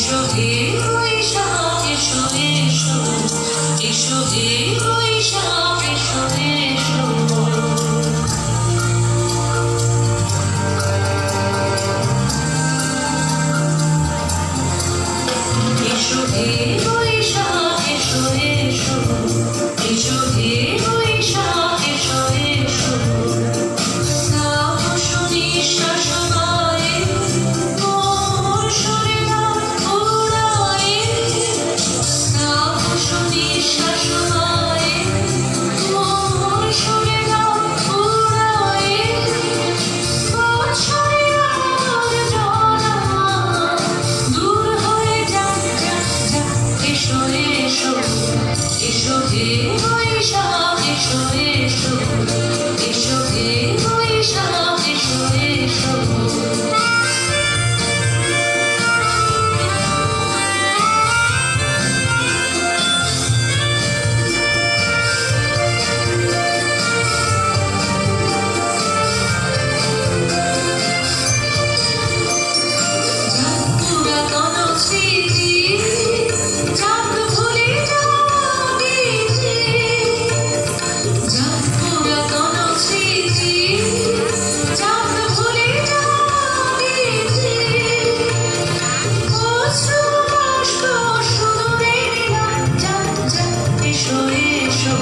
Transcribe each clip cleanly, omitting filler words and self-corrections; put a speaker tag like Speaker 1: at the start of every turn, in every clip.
Speaker 1: এসো হে বৈশাখ এসো এসো, এসো হে বৈশাখ এসো এসো। এসো হে বৈশাখ এসো এসো, এসো হে বৈশাখ এসো এসো। তাপস নিঃশ্বাস বায়ে মোর শরীরা উড়ায়ে, তাপস নিঃশ্বাস বায়ে মোর শরীরা উড়ায়ে। বৎসরের জ্বালা দূর হয়ে যাক যাক যাক। এসো এসো, এসো হে বৈশাখ এসো এসো, এসো হে বৈশাখ এসো এসো। পুরাতন স্মৃতি যাক ভুলে যাবি যে, যাক পুরাতন স্মৃতি যাক ভুলে যাবি যে। অশ্রু বাষ্প শুধু দেখলাম যাক যাক। এসো এসো,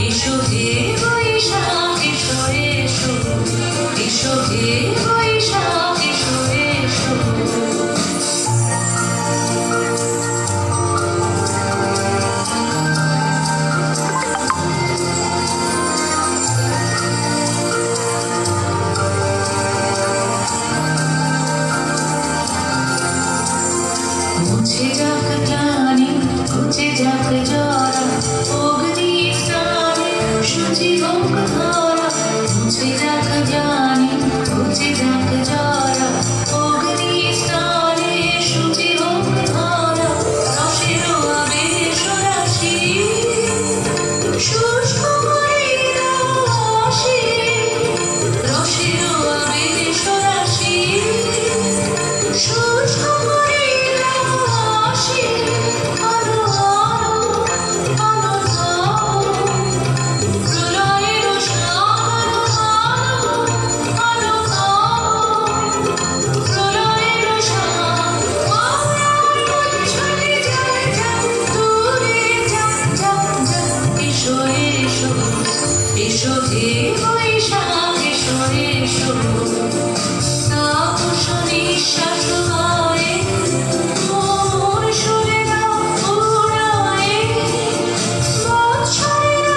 Speaker 1: এসো হে বৈশাখ এসো এসো, এসো হে বৈশাখ এসো এসো। মুছে যাক গ্লানি, ঘুচে যাক জরা, অগ্নি স্নানে শুচি হোক ধরা। মুছে যাক গ্লানি, ঘুচে যাক জরা, অগ্নি স্নানে শুচি হোক ধরা। রসের আবেশ রাশি শুষ্ক হইয়া আসে, রসের আবেশ রাশি শুষ্ক হইয়া আসে। আলো আলো আলো ধাও, প্রলয়ের শান আলো ধাও, প্রলয়ের শান। আমার মন ছুটে যায় যাক দূরে যাক যাক যাক। এসো এসো, এসো হে বৈশাখ এসো এসো। তাপস নিঃশ্বাস বায়ে মোর শরীরা উড়ায়ে, বৎসরের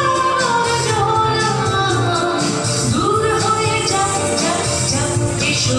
Speaker 1: জ্বালা দূর হয়ে যাক যাক যাক। এসো